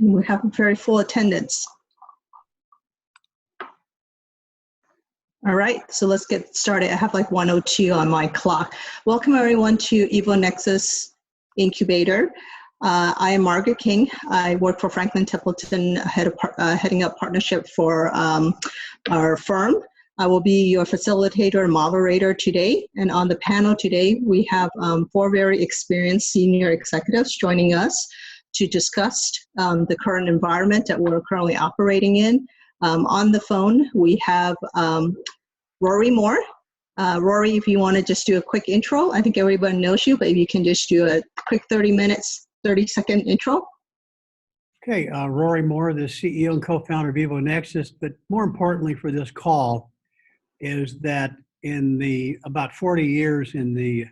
And we have very full attendance. All right, so let's get started. I have like 1:02 on my clock. Welcome everyone to EvoNexus Incubator. I am Margaret King. I work for Franklin Templeton, heading up partnership for our firm. I will be your facilitator and moderator today. And on the panel today, we have 4 very experienced senior executives joining us to discuss the current environment that we're currently operating in. On the phone, we have Rory Moore. Rory, if you want to just do a quick intro, I think everybody knows you, but if you can just do a quick 30-second intro. Okay, Rory Moore, the CEO and co-founder of EvoNexus, but more importantly for this call is that in the about 40 years in the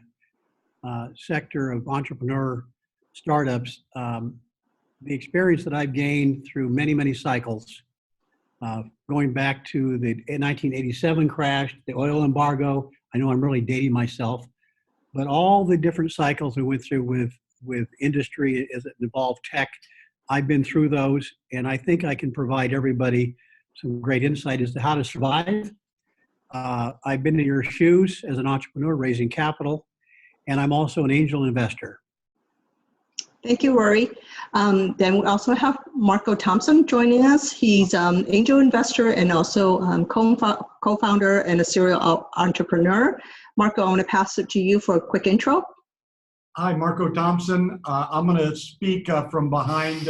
sector of entrepreneur startups, the experience that I've gained through many, many cycles, going back to the 1987 crash, the oil embargo. I know I'm really dating myself, but all the different cycles we went through with industry as it involved tech, I've been through those, and I think I can provide everybody some great insight as to how to survive. I've been in your shoes as an entrepreneur raising capital, and I'm also an angel investor. Thank you, Rory. Then we also have Marco Thompson joining us. He's angel investor and also co-founder and a serial entrepreneur. Marco, I want to pass it to you for a quick intro. Hi, Marco Thompson. I'm going to speak from behind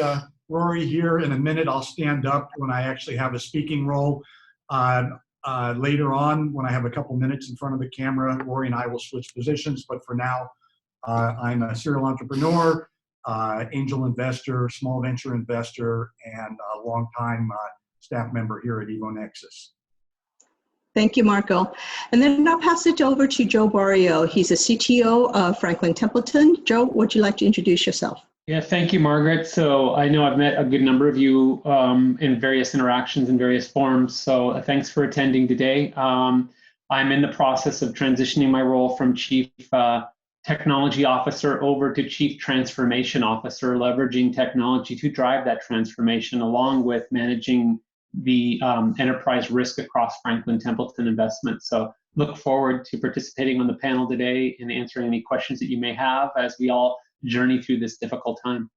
Rory here in a minute. I'll stand up when I actually have a speaking role. Later on, when I have a couple minutes in front of the camera, Rory and I will switch positions. But for now, I'm a serial entrepreneur, angel investor, small venture investor, and a longtime staff member here at EvoNexus. Thank you, Marco. And then I'll pass it over to Joe Barrio. He's a CTO of Franklin Templeton. Joe, would you like to introduce yourself? Yeah, thank you, Margaret. So I know I've met a good number of you in various interactions in various forms. So thanks for attending today. I'm in the process of transitioning my role from Chief Technology Officer over to Chief Transformation Officer, leveraging technology to drive that transformation along with managing the enterprise risk across Franklin Templeton Investments. So look forward to participating on the panel today and answering any questions that you may have as we all journey through this difficult time.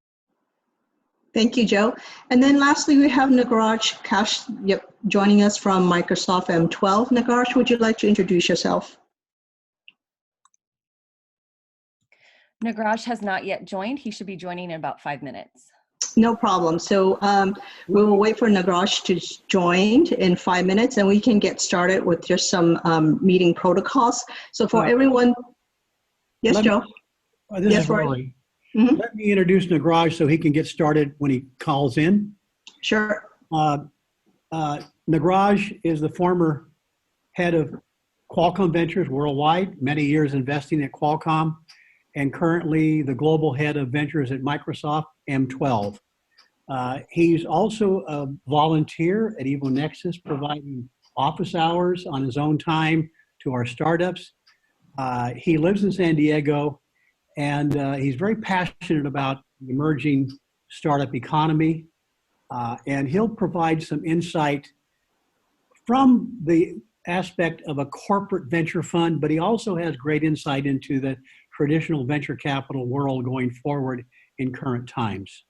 Thank you, Joe. And then lastly, we have Nagaraj Kash joining us from Microsoft M12. Nagaraj, would you like to introduce yourself? Nagaraj has not yet joined. He should be joining in about 5 minutes. No problem. So we will wait for Nagaraj to join in 5 minutes, and we can get started with just some meeting protocols. So for everyone, yes, Joe? This is Rory. Mm-hmm. Let me introduce Nagaraj so he can get started when he calls in. Sure. Nagaraj is the former head of Qualcomm Ventures worldwide, many years investing at Qualcomm, and currently the global head of ventures at Microsoft M12. He's also a volunteer at EvoNexus, providing office hours on his own time to our startups. He lives in San Diego, and he's very passionate about the emerging startup economy, and he'll provide some insight from the aspect of a corporate venture fund, but he also has great insight into the traditional venture capital world going forward in current times.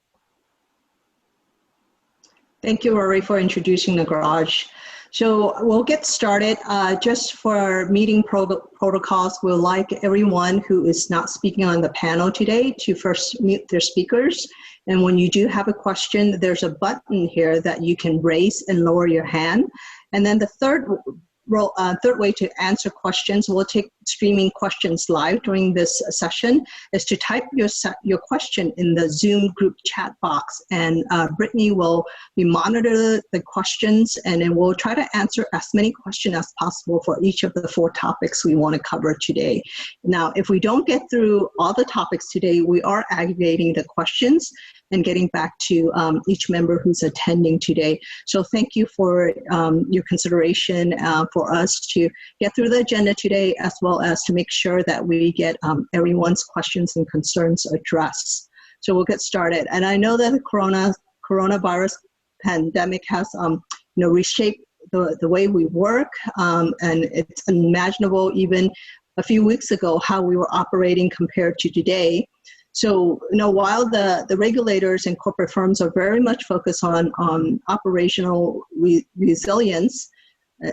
Thank you, Rory, for introducing Nagaraj. So we'll get started. Just for meeting protocols, we'd like everyone who is not speaking on the panel today to first mute their speakers. And when you do have a question, there's a button here that you can raise and lower your hand. And then the third way to answer questions, we'll take streaming questions live during this session, is to type your question in the Zoom group chat box, and Brittany will be monitoring the questions, and then we'll try to answer as many questions as possible for each of the 4 topics we want to cover today. Now, if we don't get through all the topics today, we are aggregating the questions and getting back to each member who's attending today. So thank you for your consideration for us to get through the agenda today, as well as to make sure that we get everyone's questions and concerns addressed. So we'll get started. And I know that the coronavirus pandemic has, reshaped the way we work, and it's unimaginable even a few weeks ago how we were operating compared to today. So, while the regulators and corporate firms are very much focused on operational resilience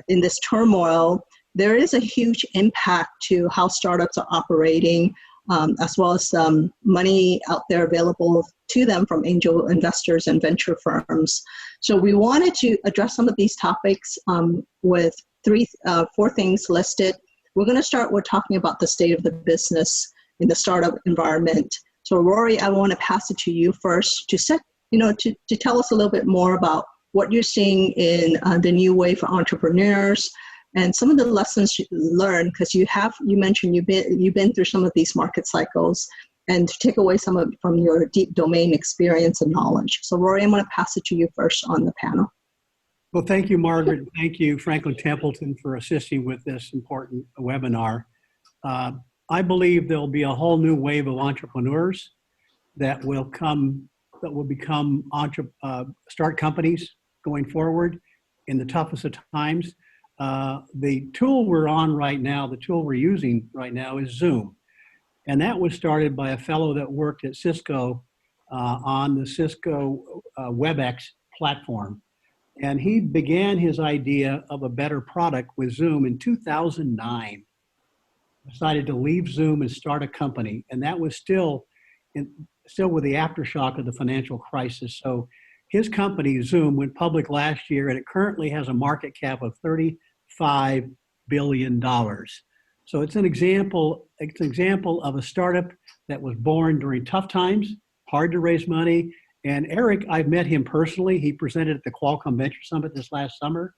in this turmoil, there is a huge impact to how startups are operating, as well as money out there available to them from angel investors and venture firms. So we wanted to address some of these topics with four things listed. We're going to start with talking about the state of the business in the startup environment. So Rory, I want to pass it to you first to to tell us a little bit more about what you're seeing in the new wave for entrepreneurs and some of the lessons you learned, because you mentioned you've been through some of these market cycles, and to take away some of from your deep domain experience and knowledge. So Rory, I'm going to pass it to you first on the panel. Well, thank you, Margaret. Thank you, Franklin Templeton, for assisting with this important webinar. I believe there'll be a whole new wave of entrepreneurs that will become start companies going forward in the toughest of times. The tool we're on right now, the tool we're using right now is Zoom. And that was started by a fellow that worked at Cisco on the Cisco WebEx platform. And he began his idea of a better product with Zoom in 2009. Decided to leave Zoom and start a company. And that was still with the aftershock of the financial crisis. So his company, Zoom, went public last year, and it currently has a market cap of $35 billion. So it's an example of a startup that was born during tough times, hard to raise money. And Eric, I've met him personally. He presented at the Qualcomm Venture Summit this last summer.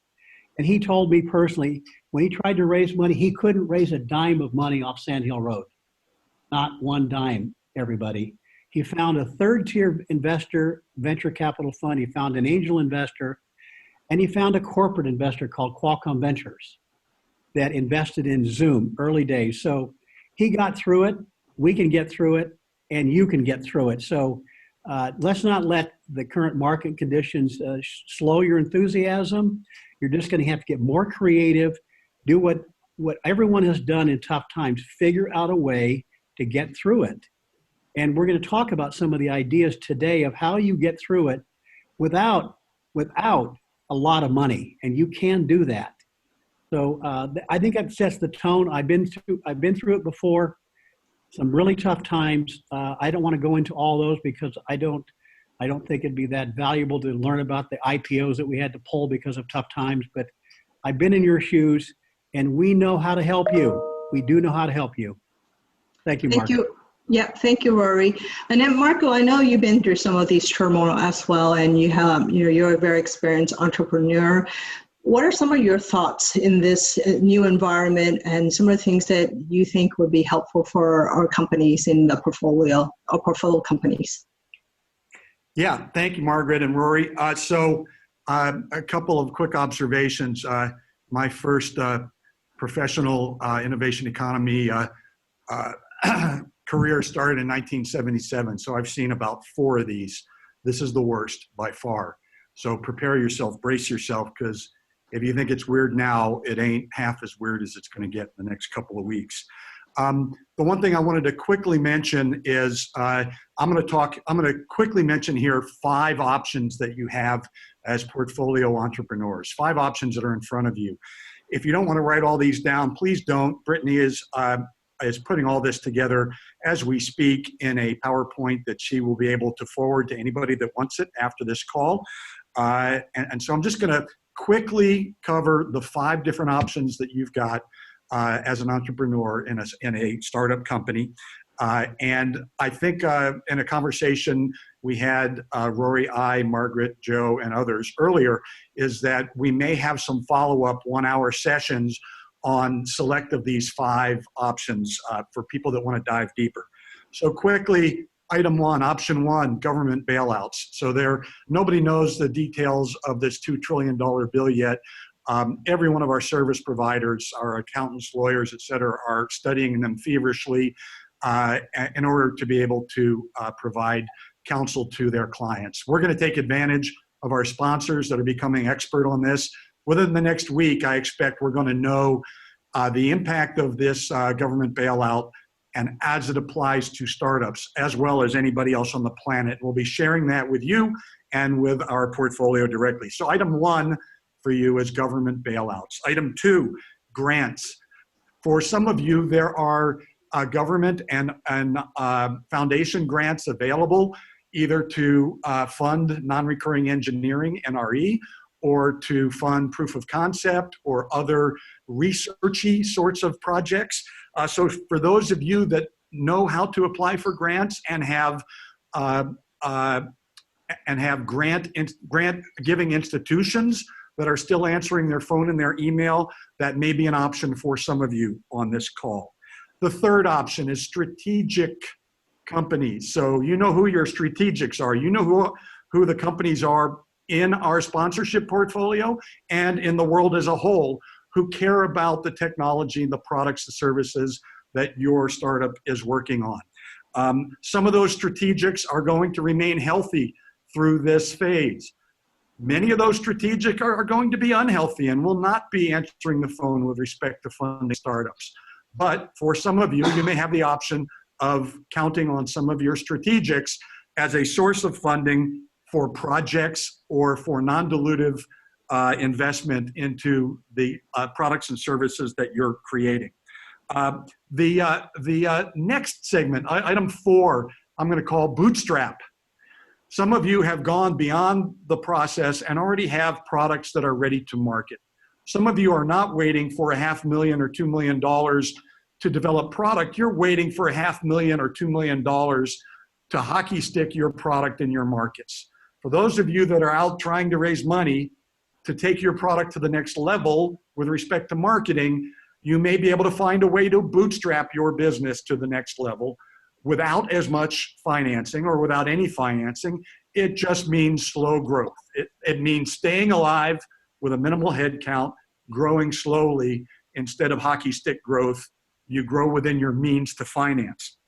And he told me personally, when he tried to raise money, he couldn't raise a dime of money off Sand Hill Road. Not one dime, everybody. He found a third-tier investor, venture capital fund. He found an angel investor, and he found a corporate investor called Qualcomm Ventures that invested in Zoom early days. So he got through it, we can get through it, and you can get through it. So let's not let the current market conditions slow your enthusiasm. You're just going to have to get more creative, do what everyone has done in tough times, figure out a way to get through it. And we're going to talk about some of the ideas today of how you get through it without a lot of money, and you can do that. So I think that sets the tone. I've been through it before, some really tough times. I don't want to go into all those because I don't think it'd be that valuable to learn about the IPOs that we had to pull because of tough times. But I've been in your shoes, and we know how to help you. We do know how to help you. Thank you, Mark. Thank you. Yeah, thank you, Rory. And then Marco, I know you've been through some of these turmoil as well, and you're a very experienced entrepreneur. What are some of your thoughts in this new environment and some of the things that you think would be helpful for our companies in the portfolio companies? Yeah, thank you, Margaret and Rory. So a couple of quick observations. My first professional innovation economy career started in 1977. So I've seen about 4 of these. This is the worst by far. So prepare yourself, brace yourself, because if you think it's weird now, it ain't half as weird as it's going to get in the next couple of weeks. The one thing I wanted to quickly mention is I'm going to quickly mention here 5 options that you have as portfolio entrepreneurs, 5 options that are in front of you. If you don't want to write all these down, please don't. Brittany is putting all this together as we speak in a PowerPoint that she will be able to forward to anybody that wants it after this call. And so I'm just going to quickly cover the 5 different options that you've got as an entrepreneur in a startup company. And I think in a conversation we had, Rory, I, Margaret, Joe, and others earlier, is that we may have some follow-up 1-hour sessions on select of these 5 options for people that want to dive deeper. So quickly, item 1, option 1, government bailouts. So nobody knows the details of this $2 trillion bill yet. Every one of our service providers, our accountants, lawyers, et cetera, are studying them feverishly in order to be able to provide counsel to their clients. We're going to take advantage of our sponsors that are becoming expert on this. Within the next week, I expect we're going to know the impact of this government bailout and as it applies to startups, as well as anybody else on the planet. We'll be sharing that with you and with our portfolio directly. So item 1 for you is government bailouts. Item 2, grants. For some of you, there are government and foundation grants available, either to fund non-recurring engineering, NRE, or to fund proof of concept or other researchy sorts of projects. So for those of you that know how to apply for grants and have grant giving institutions that are still answering their phone and their email, that may be an option for some of you on this call. The third option is strategic companies. So you know who your strategics are. You know who the companies are in our sponsorship portfolio and in the world as a whole who care about the technology, the products, the services that your startup is working on. Some of those strategics are going to remain healthy through this phase. Many of those strategic are going to be unhealthy and will not be answering the phone with respect to funding startups. But for some of you, you may have the option of counting on some of your strategics as a source of funding for projects or for non-dilutive investment into the products and services that you're creating. The next segment, item 4, I'm going to call bootstrap. Some of you have gone beyond the process and already have products that are ready to market. Some of you are not waiting for $500,000 or $2 million to develop product. You're waiting for $500,000 or $2 million to hockey stick your product in your markets. For those of you that are out trying to raise money to take your product to the next level with respect to marketing, you may be able to find a way to bootstrap your business to the next level without as much financing or without any financing. It just means slow growth. It means staying alive with a minimal head count, growing slowly instead of hockey stick growth. You grow within your means to finance.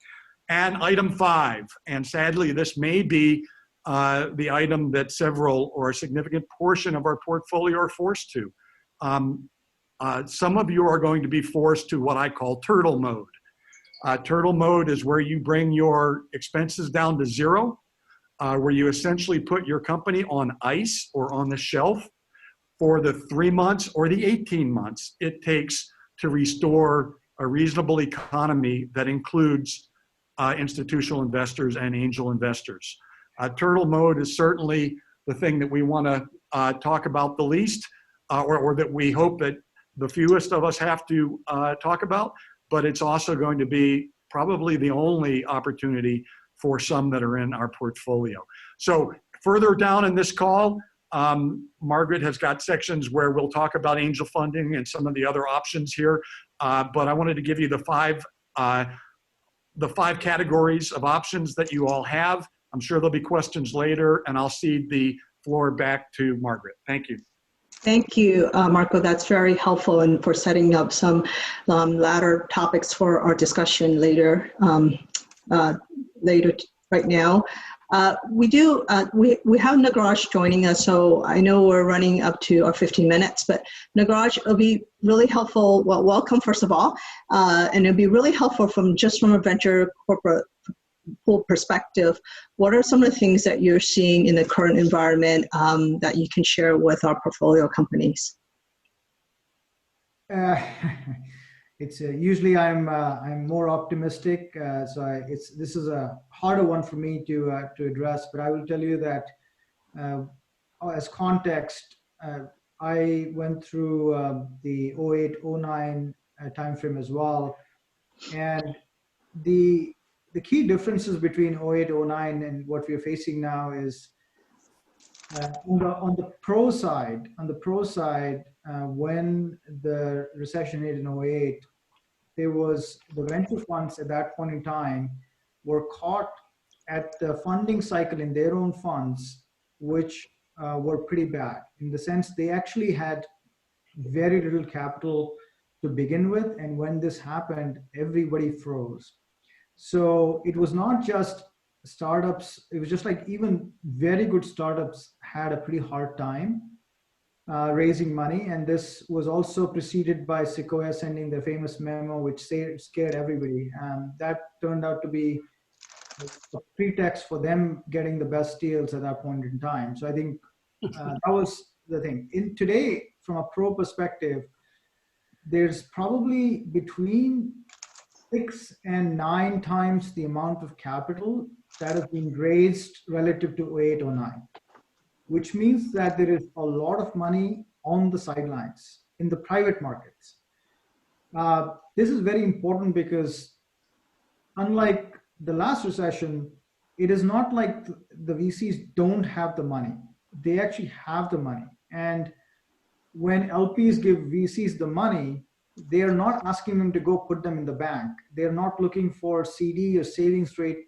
And item 5, and sadly this may be the item that several or a significant portion of our portfolio are forced to. Some of you are going to be forced to what I call turtle mode. Turtle mode is where you bring your expenses down to zero, where you essentially put your company on ice or on the shelf for the 3 months or the 18 months it takes to restore a reasonable economy that includes institutional investors and angel investors. Turtle mode is certainly the thing that we want to talk about the least, or that we hope that the fewest of us have to talk about, but it's also going to be probably the only opportunity for some that are in our portfolio. So further down in this call, Margaret has got sections where we'll talk about angel funding and some of the other options here, but I wanted to give you the five categories of options that you all have. I'm sure there'll be questions later, and I'll cede the floor back to Margaret. Thank you. Thank you, Marco. That's very helpful and for setting up some latter topics for our discussion later right now. We have Nagraj joining us, so I know we're running up to our 15 minutes, but Nagraj, it'll be really helpful. Well, welcome, first of all, and it'll be really helpful from a venture corporate pool perspective. What are some of the things that you're seeing in the current environment that you can share with our portfolio companies? It's usually I'm more optimistic, so this is a harder one for me to address. But I will tell you that as context, I went through the 08-09 timeframe as well, and the key differences between 08-09 and what we're facing now is on the pro side. When the recession hit in 08, there was the venture funds at that point in time were caught at the funding cycle in their own funds, which were pretty bad in the sense they actually had very little capital to begin with, and when this happened, everybody froze. So it was not just startups, it was just like even very good startups had a pretty hard time raising money. And this was also preceded by Sequoia sending their famous memo, which scared everybody. That turned out to be a pretext for them getting the best deals at that point in time. So I think that was the thing. In today, from a pro perspective, there's probably between 6 and 9 times the amount of capital that has been raised relative to 08, 09, which means that there is a lot of money on the sidelines in the private markets. This is very important because unlike the last recession, it is not like the VCs don't have the money. They actually have the money. And when LPs give VCs the money, they are not asking them to go put them in the bank. They're not looking for CD or savings rate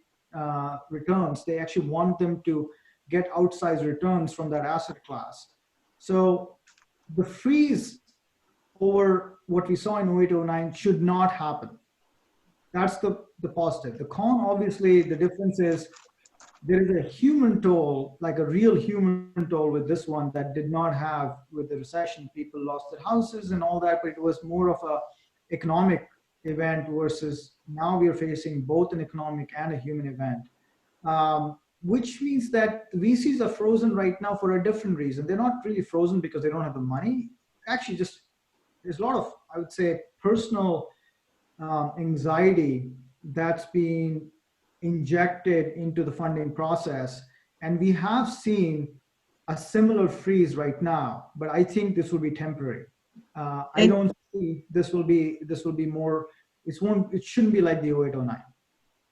returns. They actually want them to get outsized returns from that asset class. So the freeze over what we saw in 0809 should not happen. That's the positive. The con, obviously, the difference is there is a human toll, like a real human toll with this one that did not have with the recession. People lost their houses and all that, but it was more of a economic event versus now we are facing both an economic and a human event, which means that VCs are frozen right now for a different reason. They're not really frozen because they don't have the money. Actually, just there's a lot of, I would say, personal anxiety that's being injected into the funding process. And we have seen a similar freeze right now, but I think this will be temporary. I don't see this will be more, it shouldn't be like the 0809.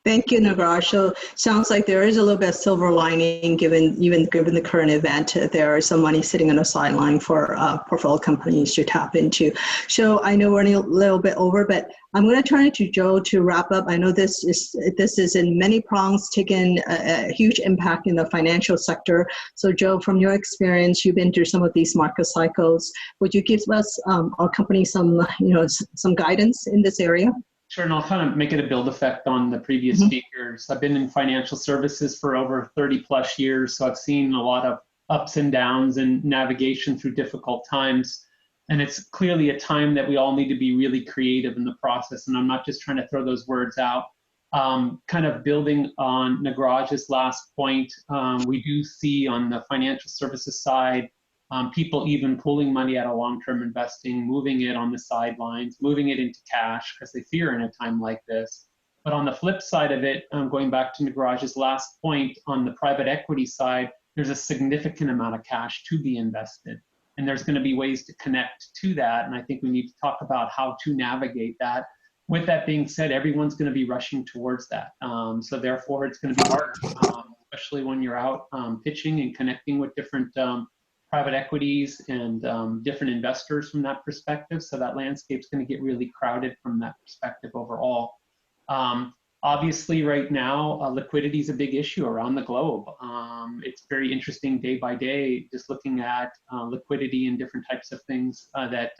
Thank you, Nagaraj. So sounds like there is a little bit of silver lining given the current event. There is some money sitting on the sideline for portfolio companies to tap into. So I know we're running a little bit over, but I'm going to turn it to Joe to wrap up. I know this is in many prongs taken a huge impact in the financial sector. So Joe, from your experience, you've been through some of these market cycles. Would you give us our company some guidance in this area? Sure, and I'll kind of make it a build effect on the previous speakers. I've been in financial services for over 30 plus years, so I've seen a lot of ups and downs and navigation through difficult times. And it's clearly a time that we all need to be really creative in the process. And I'm not just trying to throw those words out. Kind of building on Nagaraj's last point, we do see on the financial services side, people even pulling money out of long-term investing, moving it on the sidelines, moving it into cash because they fear in a time like this. But on the flip side of it, going back to Nagaraj's last point, on the private equity side, there's a significant amount of cash to be invested. And there's going to be ways to connect to that. And I think we need to talk about how to navigate that. With that being said, everyone's going to be rushing towards that. So therefore, it's going to be hard, especially when you're out pitching and connecting with different private equities and different investors from that perspective. So that landscape's going to get really crowded from that perspective overall. Obviously, right now, liquidity is a big issue around the globe. It's very interesting day by day, just looking at liquidity and different types of things that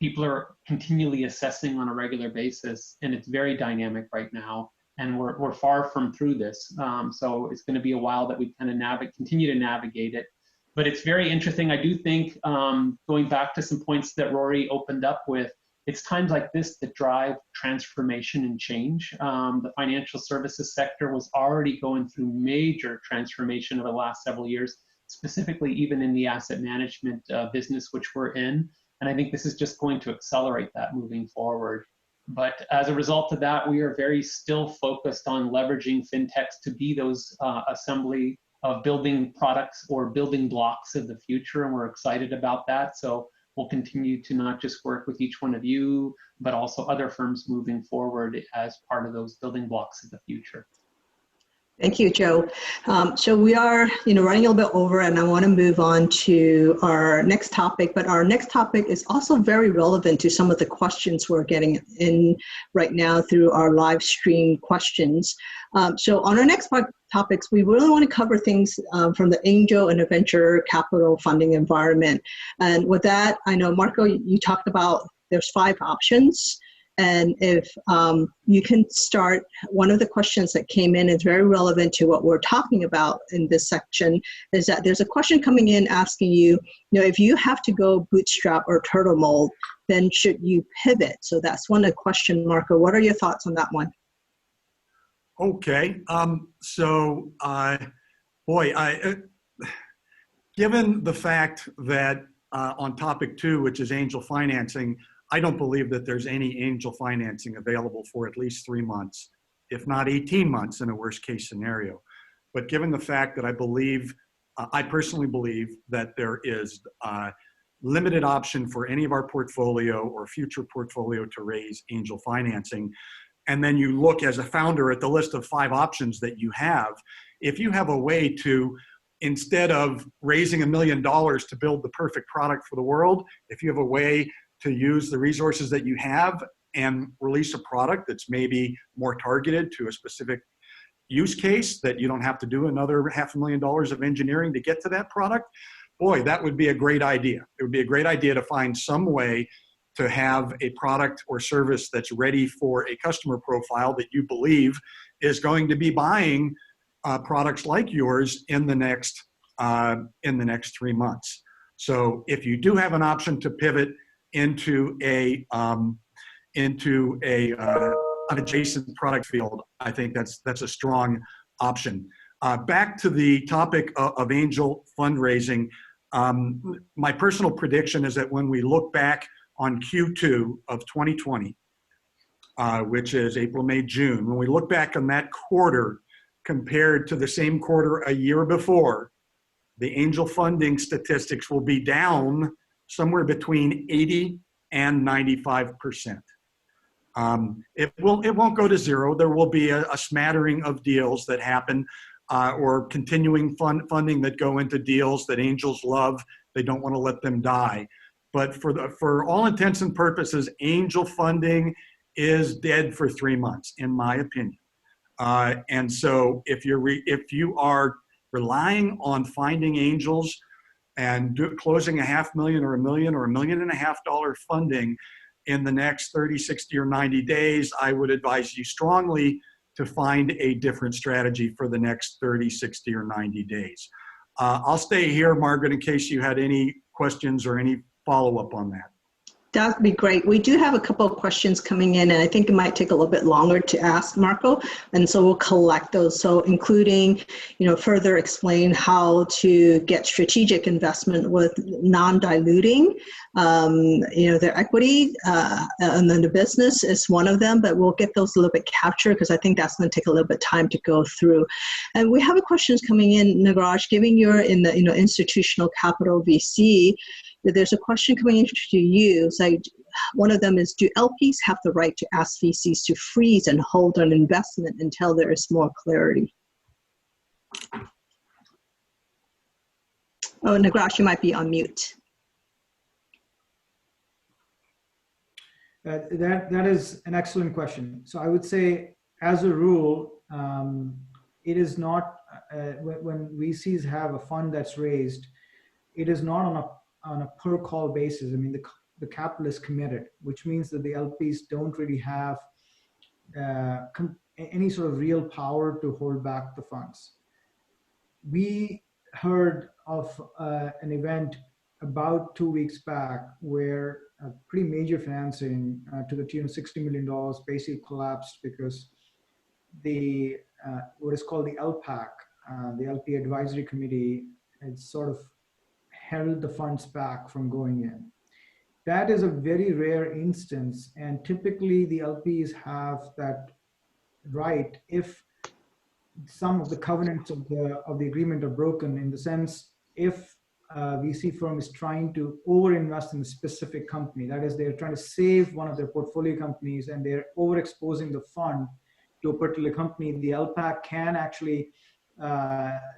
people are continually assessing on a regular basis. And it's very dynamic right now. And we're far from through this. So it's going to be a while that we kind of continue to navigate it. But it's very interesting. I do think, going back to some points that Rory opened up with, it's times like this that drive transformation and change. The financial services sector was already going through major transformation over the last several years, specifically even in the asset management business, which we're in. And I think this is just going to accelerate that moving forward. But as a result of that, we are very still focused on leveraging fintechs to be those assembly of building products or building blocks of the future, and we're excited about that. So we'll continue to not just work with each one of you, but also other firms moving forward as part of those building blocks of the future. Thank you, Joe. So we are, running a little bit over, and I want to move on to our next topic. But our next topic is also very relevant to some of the questions we're getting in right now through our live stream questions. So on our next topics, we really want to cover things from the angel and the venture capital funding environment. And with that, I know, Marco, you talked about there's 5 options. And if you can start, one of the questions that came in is very relevant to what we're talking about in this section, is that there's a question coming in asking you, if you have to go bootstrap or turtle mold, then should you pivot? So that's one question, Marco. What are your thoughts on that one? Okay. Given the fact that on topic 2, which is angel financing, I don't believe that there's any angel financing available for at least 3 months, if not 18 months in a worst case scenario. But given the fact that I personally believe that there is limited option for any of our portfolio or future portfolio to raise angel financing, and then you look as a founder at the list of 5 options that you have, if you have a way to, instead of raising $1 million to build the perfect product for the world, if you have a way to use the resources that you have and release a product that's maybe more targeted to a specific use case, that you don't have to do another $500,000 of engineering to get to that product, boy, that would be a great idea. It would be a great idea to find some way to have a product or service that's ready for a customer profile that you believe is going to be buying products like yours in the next 3 months. So if you do have an option to pivot into an adjacent product field, I think that's a strong option. Back to the topic of angel fundraising, my personal prediction is that when we look back on Q2 of 2020, which is April, May, June, when we look back on that quarter compared to the same quarter a year before, the angel funding statistics will be down somewhere between 80 and 95%. It won't go to zero. There will be a smattering of deals that happen, or continuing funding that go into deals that angels love. They don't want to let them die. But for all intents and purposes, angel funding is dead for 3 months, in my opinion. And so if you are relying on finding angels and closing $500,000 or $1 million or $1.5 million funding in the next 30, 60, or 90 days, I would advise you strongly to find a different strategy for the next 30, 60, or 90 days. I'll stay here, Margaret, in case you had any questions or any follow-up on that. That'd be great. We do have a couple of questions coming in, and I think it might take a little bit longer to ask, Marco. And so we'll collect those. So including, further explain how to get strategic investment with non-diluting, their equity, and then the business is one of them. But we'll get those a little bit captured because I think that's going to take a little bit of time to go through. And we have questions coming in, Nagraj, given you're in the institutional capital VC. There's a question coming in to you. So one of them is, do LPs have the right to ask VCs to freeze and hold an investment until there is more clarity? Oh, Nagraj, you might be on mute. That is an excellent question. So I would say, as a rule, it is not, when VCs have a fund that's raised, it is not on a per call basis. I mean, the capital is committed, which means that the LPs don't really have any sort of real power to hold back the funds. We heard of an event about 2 weeks back where a pretty major financing to the tune of $60 million basically collapsed because the what is called the LPAC, the LP Advisory Committee, had sort of held the funds back from going in. That is a very rare instance, and typically the LPs have that right if some of the covenants of the agreement are broken, in the sense if a VC firm is trying to overinvest in a specific company, that is, they're trying to save one of their portfolio companies and they're overexposing the fund to a particular company, the LPAC can actually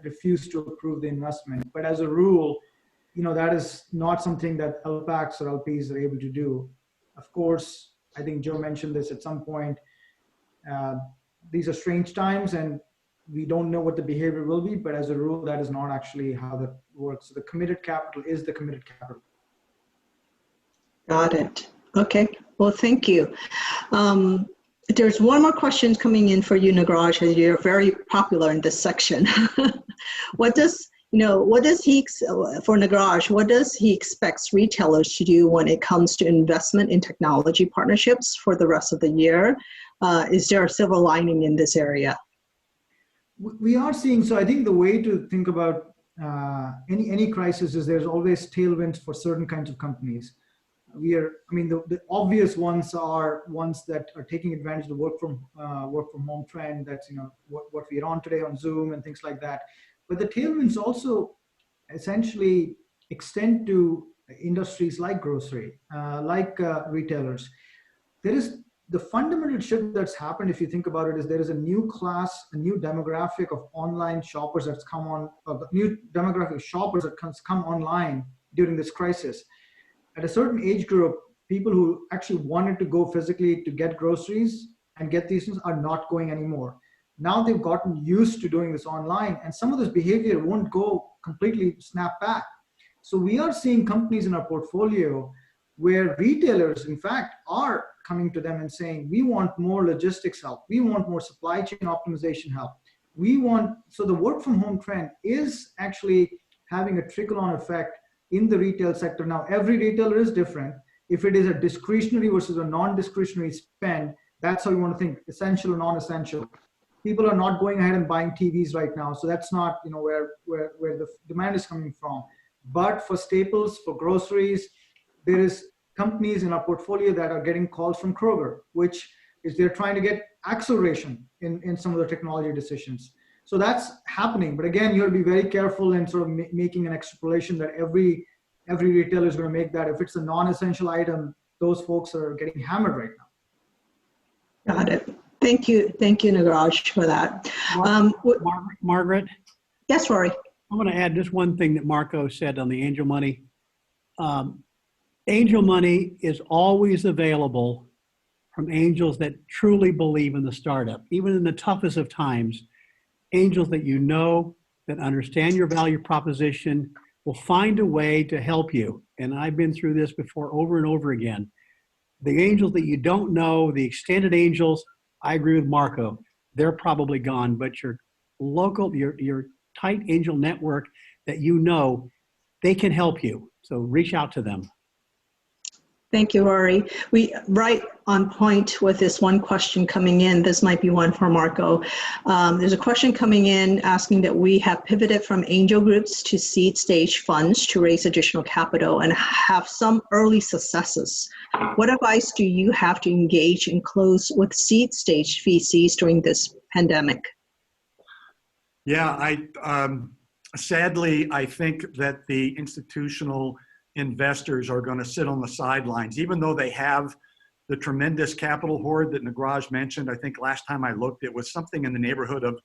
refuse to approve the investment. But as a rule, that is not something that LPACs or LPs are able to do. Of course, I think Joe mentioned this at some point. These are strange times and we don't know what the behavior will be, but as a rule, that is not actually how that works. So the committed capital is the committed capital. Got it. Okay. Well, thank you. There's one more question coming in for you, Nagraj, as you're very popular in this section. What does for Nagraj, what does he expects retailers to do when it comes to investment in technology partnerships for the rest of the year? Is there a silver lining in this area? We are seeing, so I think the way to think about any crisis is there's always tailwinds for certain kinds of companies. The obvious ones are ones that are taking advantage of the work from home trend. That's what we're on today on Zoom and things like that. But the tailwinds also essentially extend to industries like grocery, like retailers. There is the fundamental shift that's happened, if you think about it, is there is a new class, a new demographic of online shoppers that's come on, the new demographic of shoppers that come online during this crisis. At a certain age group, people who actually wanted to go physically to get groceries and get these things are not going anymore. Now they've gotten used to doing this online, and some of this behavior won't go completely snap back. So we are seeing companies in our portfolio where retailers, in fact, are coming to them and saying, we want more logistics help. We want more supply chain optimization help. So the work from home trend is actually having a trickle-on effect in the retail sector. Now, every retailer is different. If it is a discretionary versus a non-discretionary spend, that's how you want to think, essential or non-essential. People are not going ahead and buying TVs right now. So that's not where the demand is coming from. But for staples, for groceries, there is companies in our portfolio that are getting calls from Kroger, which is they're trying to get acceleration in some of the technology decisions. So that's happening. But again, you have to be very careful in sort of making an extrapolation that every retailer is going to make that. If it's a non-essential item, those folks are getting hammered right now. Got it. Thank you, Nagraj, for that. Margaret? Yes, Rory. I want to add just one thing that Marco said on the angel money. Angel money is always available from angels that truly believe in the startup, even in the toughest of times. Angels that that understand your value proposition will find a way to help you. And I've been through this before over and over again. The angels that you don't know, the extended angels, I agree with Marco, they're probably gone, but your local, your tight angel network that they can help you. So reach out to them. Thank you, Rory. We right on point with this one question coming in. This might be one for Marco. There's a question coming in asking that we have pivoted from angel groups to seed stage funds to raise additional capital and have some early successes. What advice do you have to engage and close with seed stage VCs during this pandemic? Yeah, sadly, I think that the institutional investors are going to sit on the sidelines, even though they have the tremendous capital hoard that Nagraj mentioned. I think last time I looked, it was something in the neighborhood of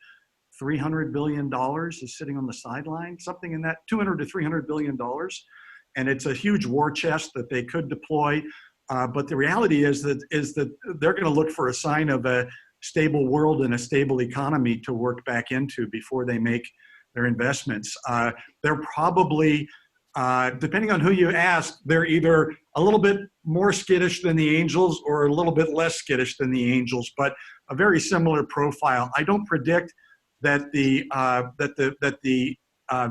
$300 billion is sitting on the sidelines, something in that $200 to $300 billion. And it's a huge war chest that they could deploy. But the reality is that they're going to look for a sign of a stable world and a stable economy to work back into before they make their investments. They're probably, depending on who you ask, they're either a little bit more skittish than the angels or a little bit less skittish than the angels, but a very similar profile. I don't predict that the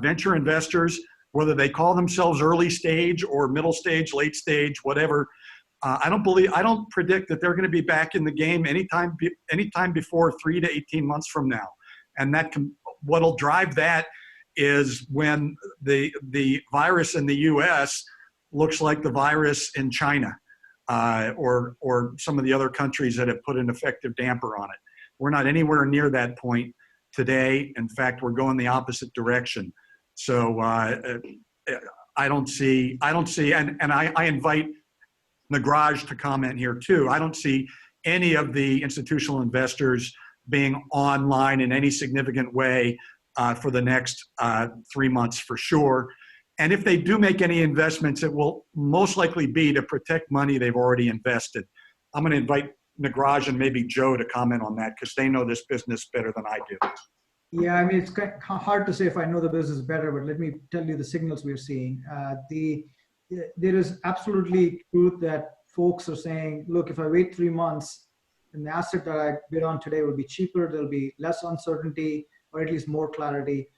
venture investors, whether they call themselves early stage or middle stage, late stage, whatever, I don't predict that they're going to be back in the game anytime before 3 to 18 months from now. And what'll drive that is when the virus in the U.S. looks like the virus in China or some of the other countries that have put an effective damper on it. We're not anywhere near that point today. In fact, we're going the opposite direction. So I don't see, and I invite Nagraj to comment here too. I don't see any of the institutional investors being online in any significant way for the next 3 months for sure. And if they do make any investments, it will most likely be to protect money they've already invested. I'm going to invite Nagraj and maybe Joe to comment on that because they know this business better than I do. Yeah, I mean, it's hard to say if I know the business better, but let me tell you the signals we're seeing. There is absolutely truth that folks are saying, look, if I wait 3 months, and the asset that I bid on today will be cheaper, there'll be less uncertainty, or at least more clarity.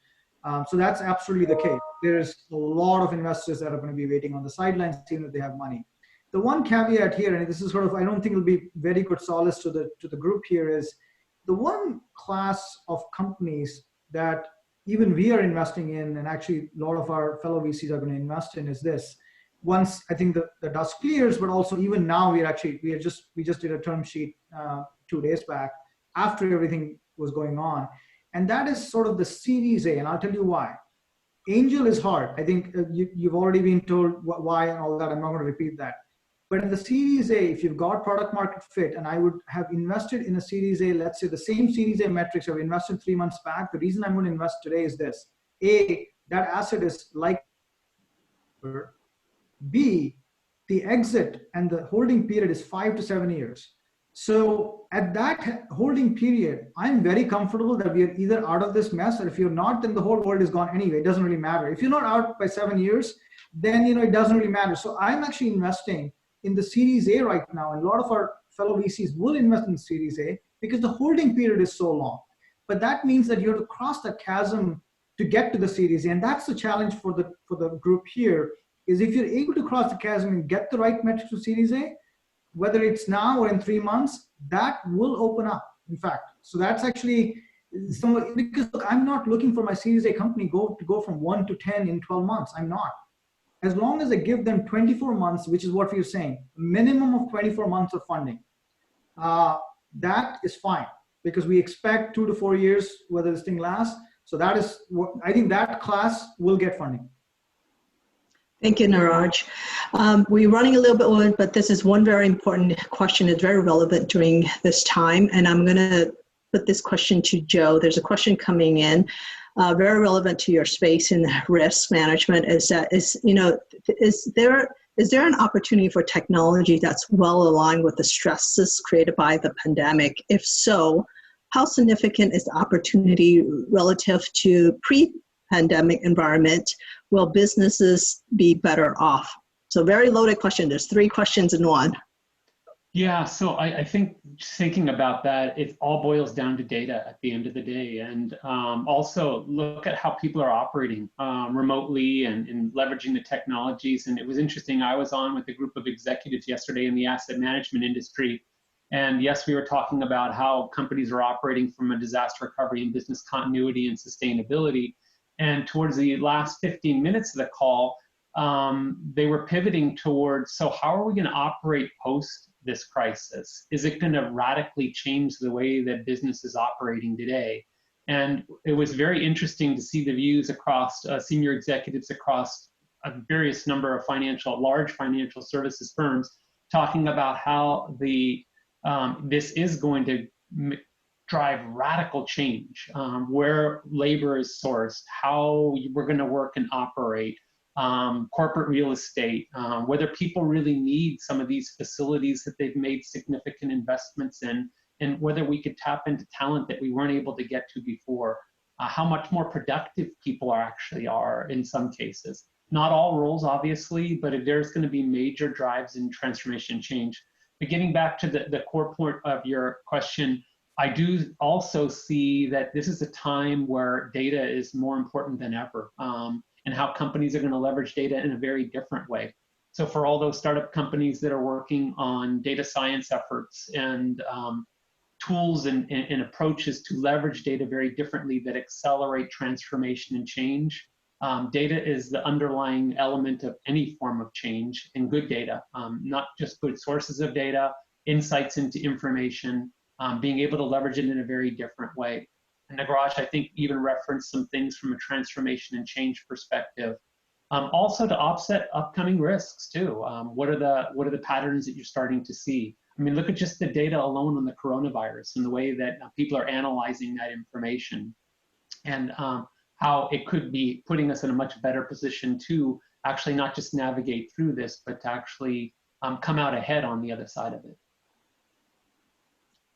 So that's absolutely the case. There's a lot of investors that are going to be waiting on the sidelines, even if they have money. The one caveat here, and this is sort of, I don't think it'll be very good solace to the group here, is the one class of companies that even we are investing in, and actually a lot of our fellow VCs are going to invest in, is this. Once I think the dust clears, but also even now we just did a term sheet 2 days back after everything was going on, and that is sort of the Series A, and I'll tell you why. Angel is hard. I think you've already been told why and all that. I'm not going to repeat that. But in the Series A, if you've got product market fit, and I would have invested in a Series A, let's say the same Series A metrics I've invested 3 months back, the reason I'm going to invest today is this. A, that asset is like, B, the exit and the holding period is 5 to 7 years. So at that holding period, I'm very comfortable that we are either out of this mess, or if you're not, then the whole world is gone anyway. It doesn't really matter. If you're not out by 7 years, then it doesn't really matter. So I'm actually investing in the Series A right now, and a lot of our fellow VCs will invest in Series A because the holding period is so long. But that means that you have to cross the chasm to get to the Series A, and that's the challenge for the group here. Is if you're able to cross the chasm and get the right metrics to Series A, whether it's now or in 3 months, that will open up, in fact. So that's actually because look, I'm not looking for my Series A company to go from 1 to 10 in 12 months. I'm not. As long as I give them 24 months, which is what we're saying, minimum of 24 months of funding, that is fine, because we expect 2 to 4 years whether this thing lasts. So that is what I think that class will get funding. Thank you, Niraj. We're running a little bit over, but this is one very important question. It's very relevant during this time, and I'm going to put this question to Joe. There's a question coming in, very relevant to your space in risk management. Is there an opportunity for technology that's well aligned with the stresses created by the pandemic? If so, how significant is the opportunity relative to pre-pandemic environment? Will businesses be better off? So very loaded question. There's 3 questions in one. Yeah, so I think just thinking about that, it all boils down to data at the end of the day. And also look at how people are operating remotely and leveraging the technologies. And it was interesting, I was on with a group of executives yesterday in the asset management industry. And yes, we were talking about how companies are operating from a disaster recovery and business continuity and sustainability. And towards the last 15 minutes of the call, they were pivoting towards, so how are we going to operate post this crisis? Is it going to radically change the way that business is operating today? And it was very interesting to see the views across senior executives across a various number of large financial services firms talking about how this is going to drive radical change, where labor is sourced, how we're going to work and operate, corporate real estate, whether people really need some of these facilities that they've made significant investments in, and whether we could tap into talent that we weren't able to get to before, how much more productive people actually are in some cases. Not all roles, obviously, but if there's going to be major drives in transformation change. But getting back to the core point of your question, I do also see that this is a time where data is more important than ever, and how companies are going to leverage data in a very different way. So for all those startup companies that are working on data science efforts and tools and approaches to leverage data very differently that accelerate transformation and change, data is the underlying element of any form of change, and good data, not just good sources of data, insights into information, being able to leverage it in a very different way. And Nagraj, I think, even referenced some things from a transformation and change perspective. Also to offset upcoming risks too. What are the patterns that you're starting to see? I mean, look at just the data alone on the coronavirus and the way that people are analyzing that information, and how it could be putting us in a much better position to actually not just navigate through this, but to actually come out ahead on the other side of it.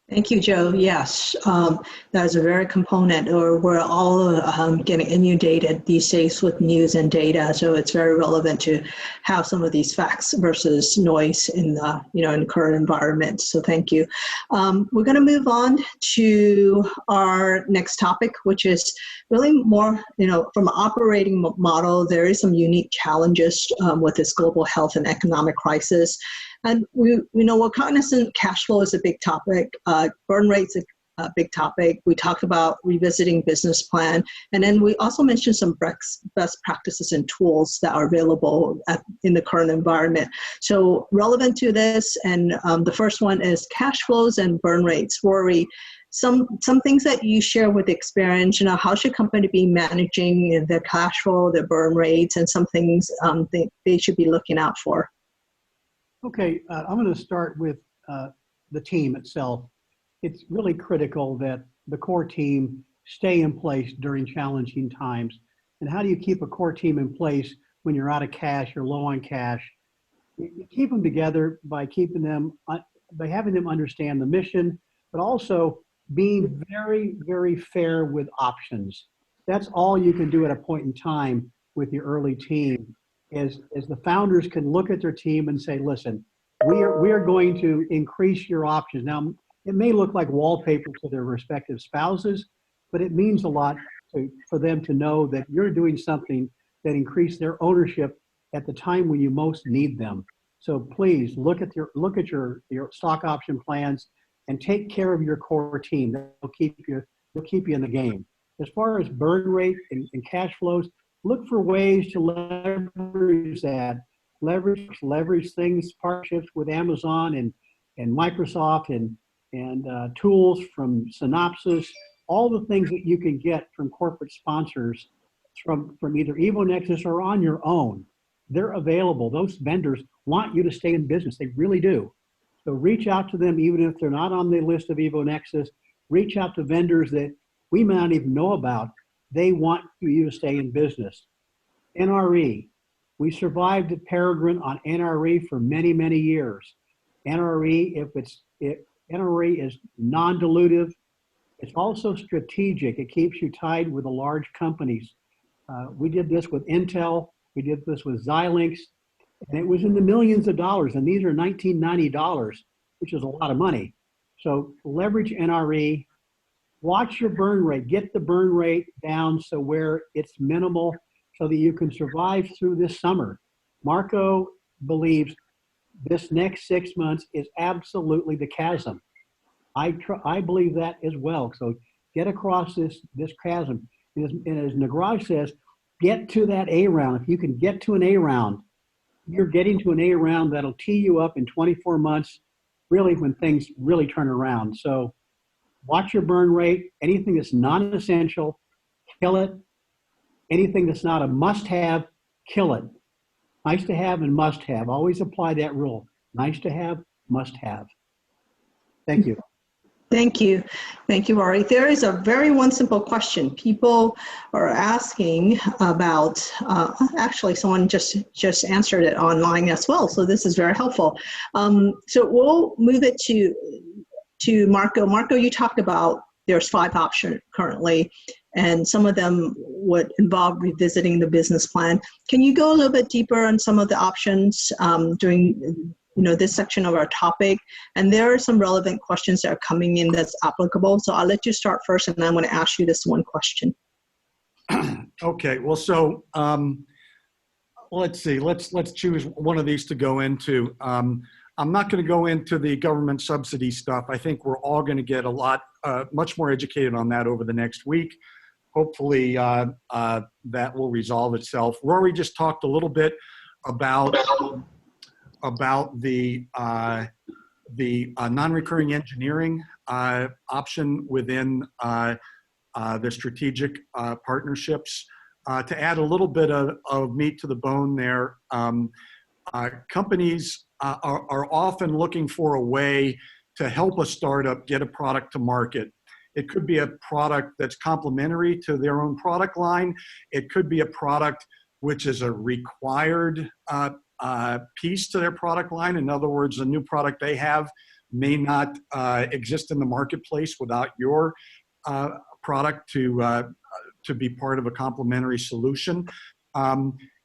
Thank you, Joe. Yes, that is a very component, or we're all getting inundated these days with news and data. So it's very relevant to have some of these facts versus noise in the in the current environment. So thank you. We're going to move on to our next topic, which is really more from an operating model. There is some unique challenges with this global health and economic crisis. And we're cognizant cash flow is a big topic, burn rate's a big topic. We talked about revisiting business plan, and then we also mentioned some best practices and tools that are available in the current environment. So relevant to this, and the first one is cash flows and burn rates. Rory, some things that you share with experience, how should company be managing their cash flow, their burn rates, and some things they should be looking out for? Okay, I'm going to start with the team itself. It's really critical that the core team stay in place during challenging times. And how do you keep a core team in place when you're out of cash, you're low on cash? You keep them together by by having them understand the mission, but also being very, very fair with options. That's all you can do at a point in time with your early team. Is the founders can look at their team and say, listen, we are going to increase your options. Now, it may look like wallpaper to their respective spouses, but it means a lot for them to know that you're doing something that increases their ownership at the time when you most need them. So please look at your stock option plans and take care of your core team. They'll keep you in the game. As far as burn rate and cash flows, look for ways to leverage that. Leverage things, partnerships with Amazon and Microsoft and tools from Synopsys, all the things that you can get from corporate sponsors from either EvoNexus or on your own. They're available. Those vendors want you to stay in business. They really do. So reach out to them, even if they're not on the list of EvoNexus. Reach out to vendors that we may not even know about. They want you to stay in business. NRE. We survived at Peregrine on NRE for many, many years. NRE, NRE is non-dilutive. It's also strategic. It keeps you tied with the large companies. We did this with Intel. We did this with Xilinx. And it was in the millions of dollars. And these are $1990, which is a lot of money. So leverage NRE. Watch your burn rate. Get the burn rate down so where it's minimal so that you can survive through this summer. Marco believes this next 6 months is absolutely the chasm. I believe that as well. So get across this chasm. And as Nagraj says, get to that A round. If you can get to an A round, you're getting to an A round that'll tee you up in 24 months, really when things really turn around. So watch your burn rate. Anything that's non-essential, kill it. Anything that's not a must-have, kill it. Nice to have and must have. Always apply that rule. Nice to have, must have. Thank you. Thank you. Thank you, Rory. There is a one simple question. People are asking about, actually someone just answered it online as well. So this is very helpful. So we'll move it to Marco. Marco, you talked about there's 5 options currently, and some of them would involve revisiting the business plan. Can you go a little bit deeper on some of the options during this section of our topic? And there are some relevant questions that are coming in that's applicable. So I'll let you start first, and then I'm going to ask you this one question. Okay, well, so let's see. Let's choose one of these to go into. I'm not going to go into the government subsidy stuff. I think we're all going to get much more educated on that over the next week. Hopefully that will resolve itself. Rory just talked a little bit about the non-recurring engineering option within the strategic partnerships. To add a little bit of meat to the bone there, companies are often looking for a way to help a startup get a product to market. It could be a product that's complementary to their own product line. It could be a product which is a required piece to their product line. In other words, a new product they have may not exist in the marketplace without your product to be part of a complementary solution.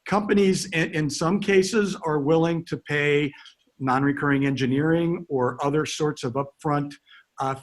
Companies, in some cases, are willing to pay non-recurring engineering or other sorts of upfront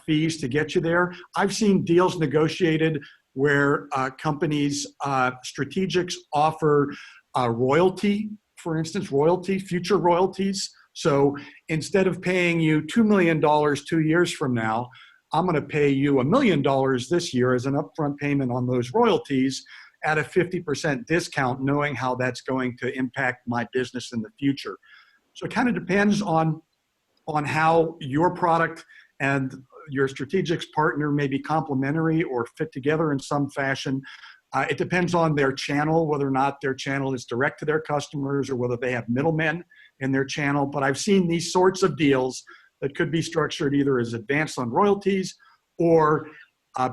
fees to get you there. I've seen deals negotiated where companies, strategics offer royalty, for instance, future royalties. So instead of paying you $2 million 2 years from now, I'm going to pay you $1 million this year as an upfront payment on those royalties at a 50% discount, knowing how that's going to impact my business in the future. So it kind of depends on how your product and your strategic partner may be complementary or fit together in some fashion. It depends on their channel, whether or not their channel is direct to their customers or whether they have middlemen in their channel. But I've seen these sorts of deals that could be structured either as advance on royalties or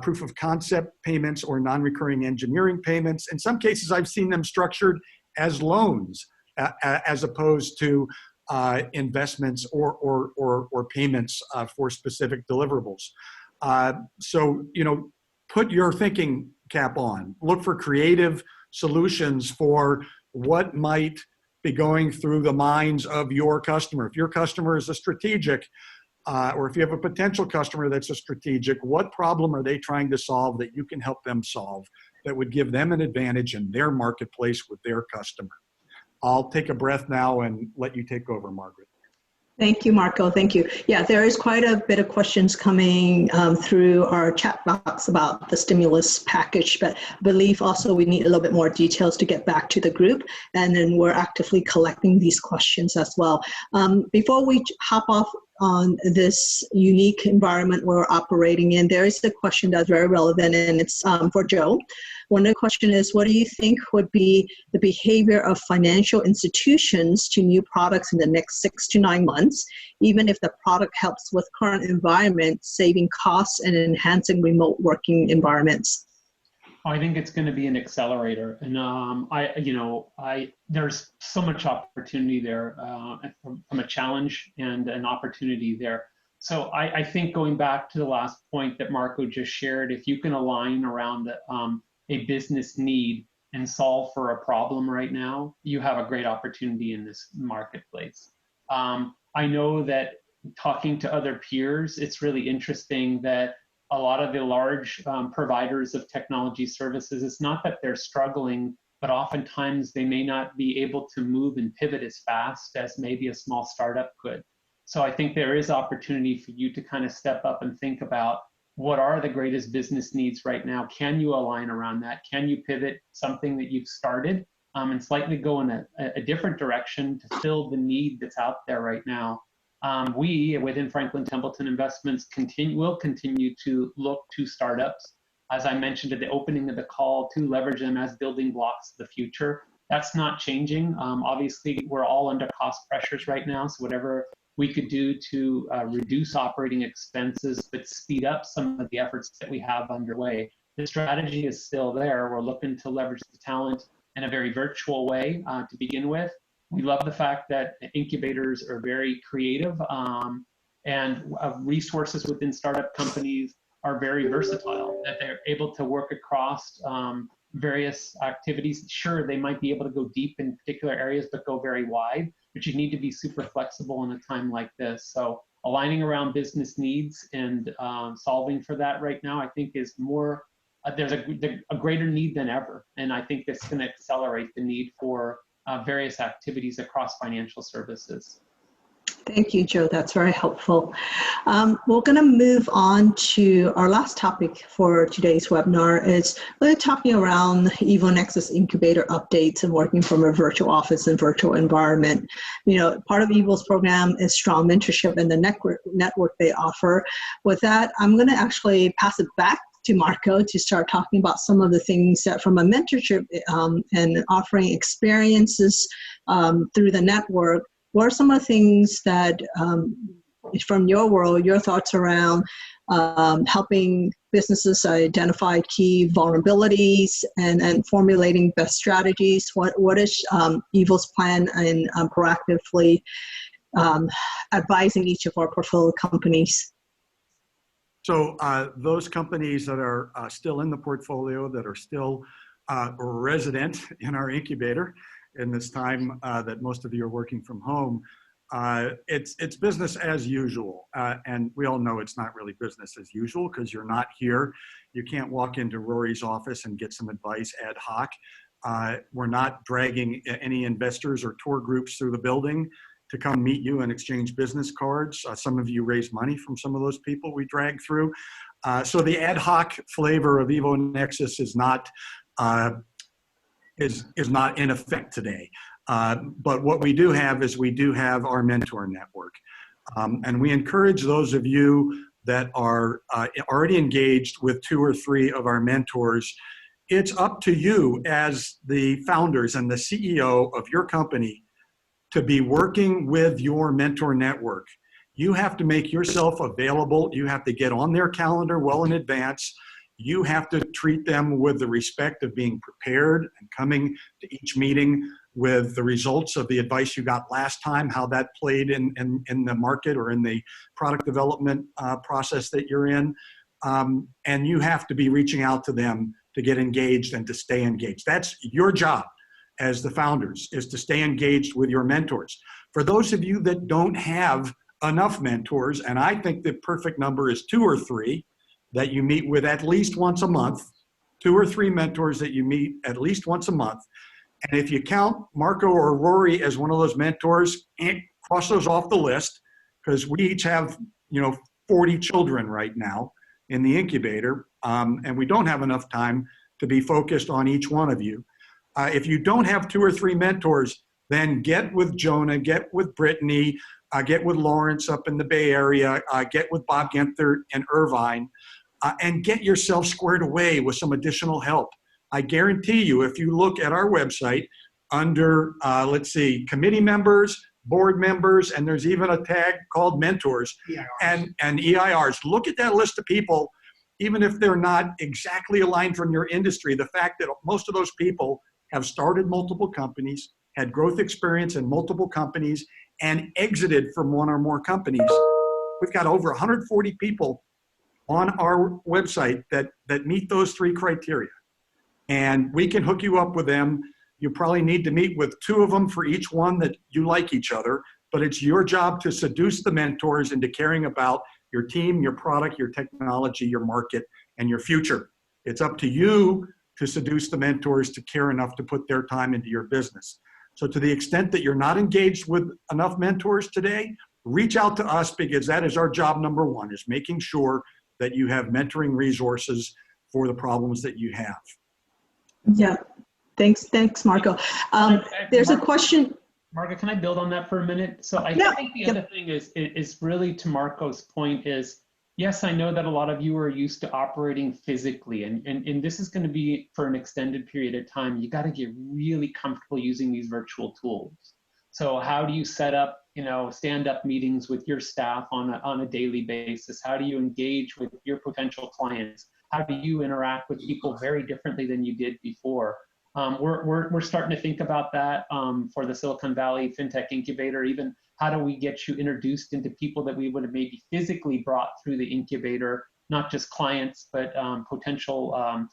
proof of concept payments or non-recurring engineering payments. In some cases, I've seen them structured as loans as opposed to investments or payments for specific deliverables. So, put your thinking cap on. Look for creative solutions for what might be going through the minds of your customer. If your customer is a strategic, or if you have a potential customer that's a strategic, what problem are they trying to solve that you can help them solve that would give them an advantage in their marketplace with their customer? I'll take a breath now and let you take over, Margaret. Thank you, Marco. Thank you. Yeah, there is quite a bit of questions coming through our chat box about the stimulus package, but I believe also we need a little bit more details to get back to the group, and then we're actively collecting these questions as well. Before we hop off on this unique environment we're operating in, there is a question that's very relevant, and it's for Joe. One of the question is, what do you think would be the behavior of financial institutions to new products in the next 6 to 9 months, even if the product helps with current environment, saving costs and enhancing remote working environments? I think it's going to be an accelerator, and there's so much opportunity there from a challenge and an opportunity there. So I think going back to the last point that Marco just shared, if you can align around a business need and solve for a problem right now, you have a great opportunity in this marketplace. I know that talking to other peers, it's really interesting that a lot of the large providers of technology services, it's not that they're struggling, but oftentimes they may not be able to move and pivot as fast as maybe a small startup could. So I think there is opportunity for you to kind of step up and think about what are the greatest business needs right now? Can you align around that? Can you pivot something that you've started and slightly go in a different direction to fill the need that's out there right now? We, within Franklin Templeton Investments, will continue to look to startups, as I mentioned at the opening of the call, to leverage them as building blocks of the future. That's not changing. Obviously, we're all under cost pressures right now, so whatever we could do to reduce operating expenses, but speed up some of the efforts that we have underway. The strategy is still there. We're looking to leverage the talent in a very virtual way to begin with. We love the fact that incubators are very creative and resources within startup companies are very versatile, that they're able to work across various activities. Sure, they might be able to go deep in particular areas, but go very wide, but you need to be super flexible in a time like this. So aligning around business needs and solving for that right now, I think is more, there's a greater need than ever. And I think that's going to accelerate the need for various activities across financial services. Thank you, Joe. That's very helpful. We're going to move on to our last topic for today's webinar. Is really talking around EvoNexus incubator updates and working from a virtual office and virtual environment. Part of Evo's program is strong mentorship and the network they offer. With that, I'm going to actually pass it back to Marco to start talking about some of the things that from a mentorship and offering experiences through the network. What are some of the things that, from your world, your thoughts around helping businesses identify key vulnerabilities and formulating best strategies? What is Evo's plan in proactively advising each of our portfolio companies? So those companies that are still in the portfolio, that are still resident in our incubator in this time that most of you are working from home, it's business as usual. And we all know it's not really business as usual because you're not here. You can't walk into Rory's office and get some advice ad hoc. We're not dragging any investors or tour groups through the building to come meet you and exchange business cards. Some of you raise money from some of those people we drag through. So the ad hoc flavor of EvoNexus is not in effect today. But what we do have is we do have our mentor network. And we encourage those of you that are already engaged with 2 or 3 of our mentors. It's up to you as the founders and the CEO of your company to be working with your mentor network. You have to make yourself available. You have to get on their calendar well in advance. You have to treat them with the respect of being prepared and coming to each meeting with the results of the advice you got last time, how that played in the market or in the product development process that you're in. And you have to be reaching out to them to get engaged and to stay engaged. That's your job as the founders, is to stay engaged with your mentors. For those of you that don't have enough mentors, and I think the perfect number is 2 or 3 that you meet with at least once a month, 2 or 3 mentors that you meet at least once a month. And if you count Marco or Rory as one of those mentors, cross those off the list, because we each have 40 children right now in the incubator, and we don't have enough time to be focused on each one of you. If you don't have 2 or 3 mentors, then get with Jonah, get with Brittany, get with Lawrence up in the Bay Area, get with Bob Genther and Irvine, and get yourself squared away with some additional help. I guarantee you, if you look at our website under, let's see, committee members, board members, and there's even a tag called mentors and EIRs. Look at that list of people, even if they're not exactly aligned from your industry. The fact that most of those people have started multiple companies, had growth experience in multiple companies, and exited from 1 or more companies. We've got over 140 people on our website that meet those 3 criteria. And we can hook you up with them. You probably need to meet with 2 of them for each one that you like each other, but it's your job to seduce the mentors into caring about your team, your product, your technology, your market, and your future. It's up to you to seduce the mentors to care enough to put their time into your business. So to the extent that you're not engaged with enough mentors today, reach out to us, because that is our job number 1, is making sure that you have mentoring resources for the problems that you have. Yeah, thanks, Marco. There's a question. Marco, can I build on that for a minute? So I think the other thing is really, to Marco's point, is yes, I know that a lot of you are used to operating physically, and this is going to be for an extended period of time. You got to get really comfortable using these virtual tools. So how do you set up, stand-up meetings with your staff on a daily basis? How do you engage with your potential clients? How do you interact with people very differently than you did before? We're starting to think about that for the Silicon Valley FinTech Incubator. Even how do we get you introduced into people that we would have maybe physically brought through the incubator, not just clients, but potential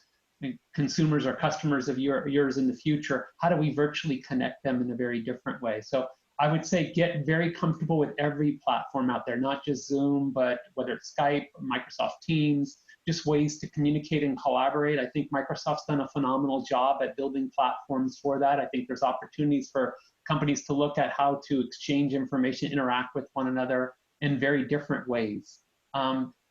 consumers or customers of yours in the future? How do we virtually connect them in a very different way? So I would say get very comfortable with every platform out there, not just Zoom, but whether it's Skype, Microsoft Teams, just ways to communicate and collaborate. I think Microsoft's done a phenomenal job at building platforms for that. I think there's opportunities for companies to look at how to exchange information, interact with one another in very different ways.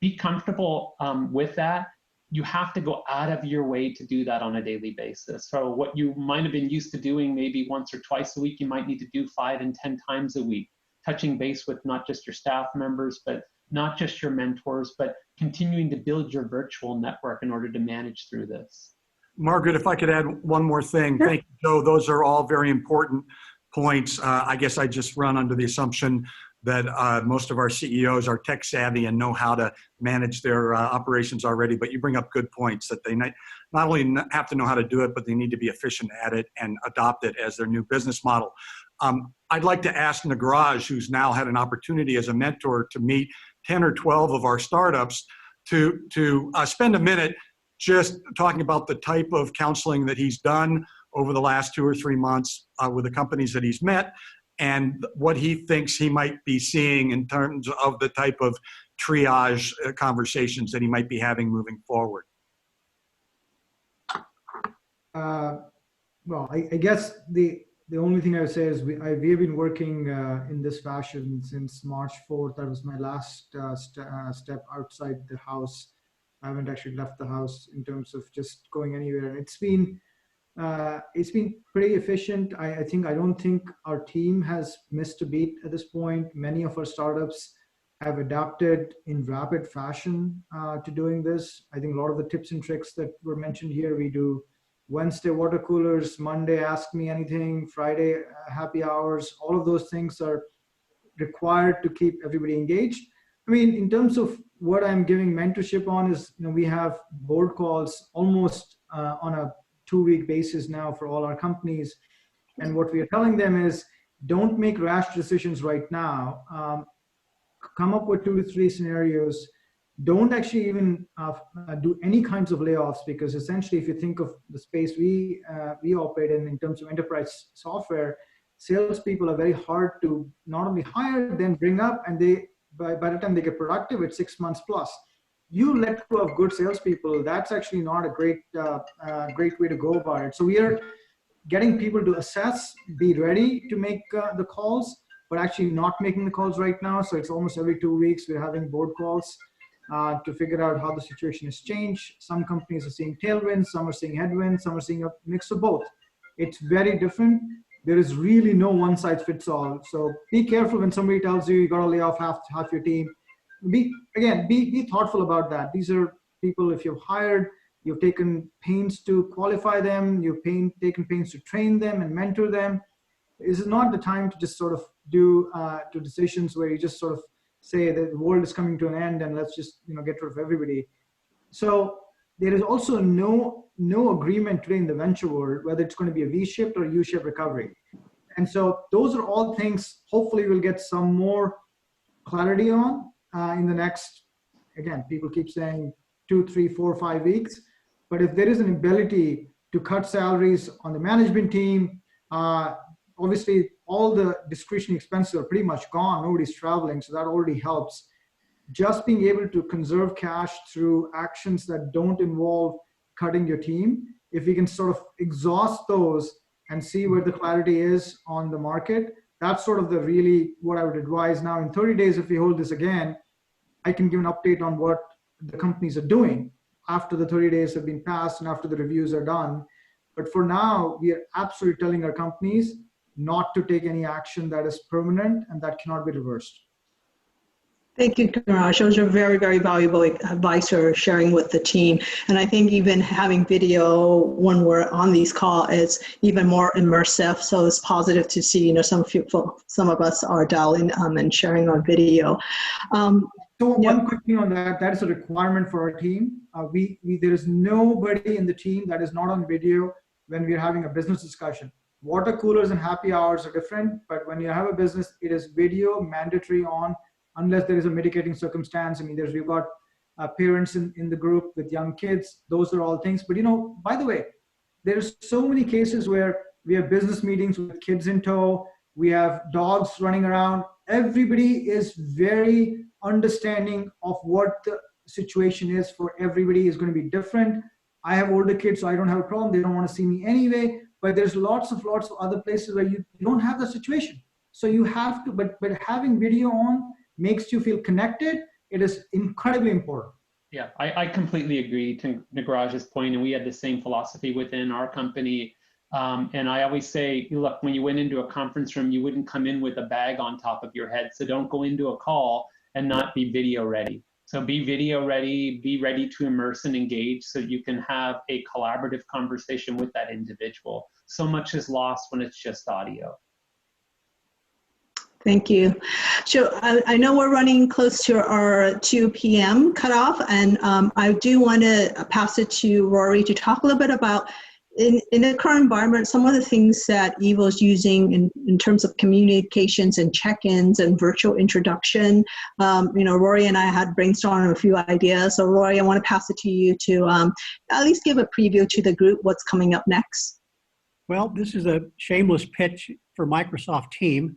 Be comfortable with that. You have to go out of your way to do that on a daily basis. So what you might have been used to doing maybe once or twice a week, you might need to do 5 and 10 times a week, touching base with not just your staff members, but not just your mentors, but continuing to build your virtual network in order to manage through this. Margaret, if I could add one more thing. Sure. Thank you, Joe. Those are all very important points. I guess I just run under the assumption that most of our CEOs are tech savvy and know how to manage their operations already, but you bring up good points that they not only have to know how to do it, but they need to be efficient at it and adopt it as their new business model. I'd like to ask Nagraj, who's now had an opportunity as a mentor to meet 10 or 12 of our startups, to spend a minute just talking about the type of counseling that he's done over the last 2 or 3 months with the companies that he's met, and what he thinks he might be seeing in terms of the type of triage conversations that he might be having moving forward. Well, I guess the only thing I would say is we have been working in this fashion since March 4th. That was my last step outside the house. I haven't actually left the house in terms of just going anywhere. And it's been pretty efficient. I don't think our team has missed a beat at this point. Many of our startups have adapted in rapid fashion to doing this. I think a lot of the tips and tricks that were mentioned here, we do Wednesday water coolers, Monday ask me anything, Friday happy hours. All of those things are required to keep everybody engaged. I mean, in terms of what I'm giving mentorship on is, we have board calls almost on a 2-week basis now for all our companies. And what we are telling them is, don't make rash decisions right now. Come up with 2 to 3 scenarios. Don't actually even do any kinds of layoffs, because essentially, if you think of the space we operate in terms of enterprise software, salespeople are very hard to not only hire, then bring up, and they by the time they get productive, it's 6 months plus. You let go of good salespeople, that's actually not a great way to go about it. So we are getting people to assess, be ready to make the calls, but actually not making the calls right now. So it's almost every 2 weeks we're having board calls to figure out how the situation has changed. Some companies are seeing tailwinds, some are seeing headwinds, some are seeing a mix of both. It's very different. There is really no one size fits all. So be careful when somebody tells you got to lay off half your team. Be thoughtful about that. These are people, if you've hired, you've taken pains to qualify them, you've taken pains to train them and mentor them. This is not the time to just sort of do decisions where you just sort of say that the world is coming to an end and let's just get rid of everybody. So there is also no agreement today in the venture world whether it's going to be a V-shaped or U-shaped recovery. And so those are all things hopefully we'll get some more clarity on in the next, again, people keep saying 2, 3, 4, 5 weeks. But if there is an ability to cut salaries on the management team, obviously all the discretionary expenses are pretty much gone. Nobody's traveling, so that already helps. Just being able to conserve cash through actions that don't involve cutting your team, if we can sort of exhaust those and see where the clarity is on the market, that's sort of what I would advise. Now in 30 days, if we hold this again, I can give an update on what the companies are doing after the 30 days have been passed and after the reviews are done. But for now, we are absolutely telling our companies not to take any action that is permanent and that cannot be reversed. Thank you, Nagraj. Those are very, very valuable advice you're sharing with the team. And I think even having video when we're on these calls is even more immersive. So it's positive to see, some of us are dialing and sharing on video. One quick thing on that is a requirement for our team. There is nobody in the team that is not on video when we're having a business discussion. Water coolers and happy hours are different, but when you have a business, it is video mandatory on, unless there is a mitigating circumstance. I mean, we've got parents in the group with young kids. Those are all things. But by the way, there's so many cases where we have business meetings with kids in tow. We have dogs running around. Everybody is very understanding of what the situation is for everybody is going to be different. I have older kids, so I don't have a problem. They don't want to see me anyway. But there's lots of other places where you don't have the situation. So you have to, but having video on makes you feel connected. It is incredibly important. Yeah, I completely agree to Nagraj's point, and we had the same philosophy within our company. And I always say, look, when you went into a conference room, you wouldn't come in with a bag on top of your head. So don't go into a call and not be video ready. So be video ready, be ready to immerse and engage so you can have a collaborative conversation with that individual. So much is lost when it's just audio. Thank you. So I know we're running close to our 2 p.m. cutoff, and I do want to pass it to Rory to talk a little bit about in the current environment, some of the things that Evo is using in terms of communications and check-ins and virtual introduction, Rory and I had brainstormed a few ideas. So Rory, I want to pass it to you to at least give a preview to the group what's coming up next. Well, this is a shameless pitch for Microsoft Team.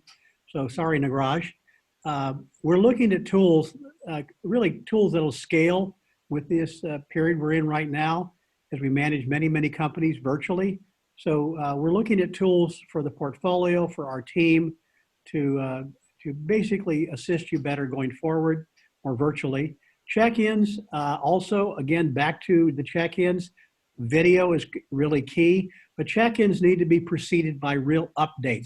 So sorry, Nagraj. We're looking at tools, really tools that'll scale with this period we're in right now, as we manage many, many companies virtually. So we're looking at tools for the portfolio, for our team, to basically assist you better going forward or virtually. Check-ins, also, again, back to the check-ins, video is really key, but check-ins need to be preceded by real updates.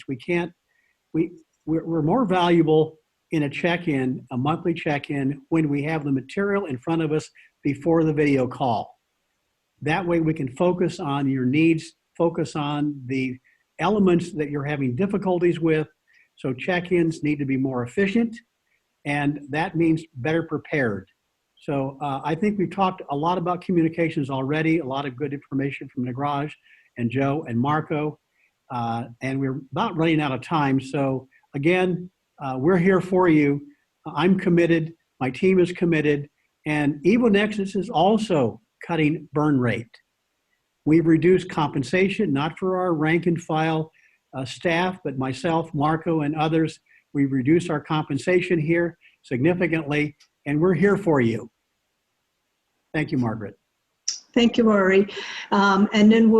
We're more valuable in a check-in, a monthly check-in, when we have the material in front of us before the video call. That way we can focus on your needs, focus on the elements that you're having difficulties with. So check-ins need to be more efficient, and that means better prepared. So I think we've talked a lot about communications already, a lot of good information from Nagraj and Joe and Marco, and we're about running out of time. So again, we're here for you. I'm committed, my team is committed, and EvoNexus is also cutting burn rate. We've reduced compensation, not for our rank and file staff, but myself, Marco, and others. We've reduced our compensation here significantly, and we're here for you. Thank you, Margaret. Thank you, Rory. And then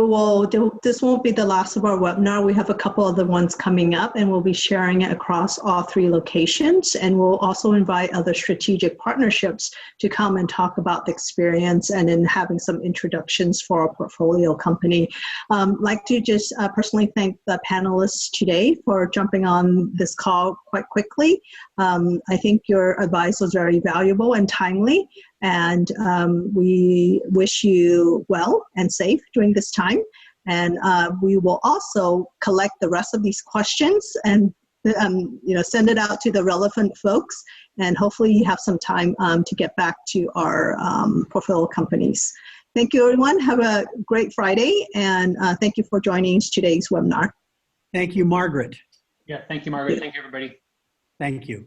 this won't be the last of our webinar. We have a couple other ones coming up, and we'll be sharing it across all 3 locations. And we'll also invite other strategic partnerships to come and talk about the experience, and then having some introductions for our portfolio company. I'd like to just personally thank the panelists today for jumping on this call quite quickly. I think your advice was very valuable and timely. And we wish you well and safe during this time. And we will also collect the rest of these questions and send it out to the relevant folks. And hopefully you have some time to get back to our portfolio companies. Thank you, everyone. Have a great Friday. And thank you for joining today's webinar. Thank you, Margaret. Yeah, thank you, Margaret. Thank you, everybody. Thank you.